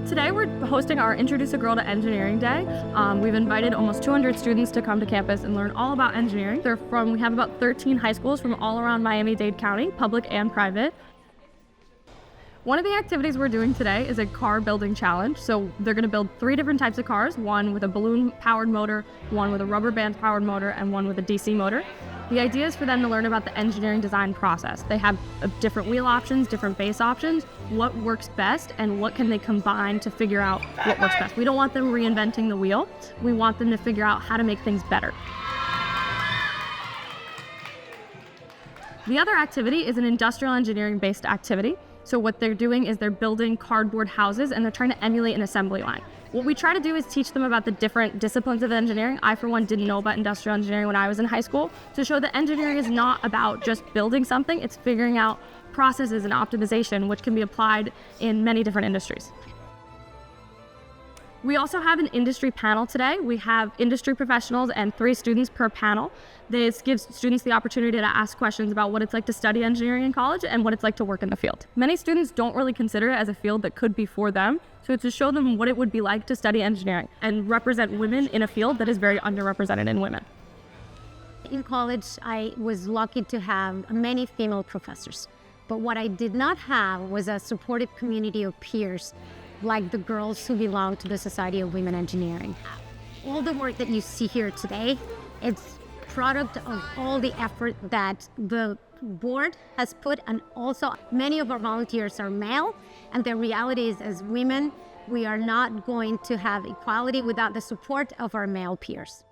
Today we're hosting our Introduce a Girl to Engineering Day. We've invited almost 200 students to come to campus and learn all about engineering. We have about 13 high schools from all around Miami-Dade County, public and private. One of the activities we're doing today is a car building challenge. So they're going to build 3 different types of cars, one with a balloon powered motor, one with a rubber band powered motor, and one with a DC motor. The idea is for them to learn about the engineering design process. They have different wheel options, different base options, what works best, and what can they combine to figure out what works best. We don't want them reinventing the wheel. We want them to figure out how to make things better. The other activity is an industrial engineering based activity. So what they're doing is they're building cardboard houses and they're trying to emulate an assembly line. What we try to do is teach them about the different disciplines of engineering. I, for one, didn't know about industrial engineering when I was in high school, to show that engineering is not about just building something, it's figuring out processes and optimization, which can be applied in many different industries. We also have an industry panel today. We have industry professionals and 3 students per panel. This gives students the opportunity to ask questions about what it's like to study engineering in college and what it's like to work in the field. Many students don't really consider it as a field that could be for them, so it's to show them what it would be like to study engineering and represent women in a field that is very underrepresented in women. In college, I was lucky to have many female professors, but what I did not have was a supportive community of peers like the girls who belong to the Society of Women Engineering. All the work that you see here today, it's product of all the effort that the board has put, and also many of our volunteers are male, and the reality is, as women, we are not going to have equality without the support of our male peers.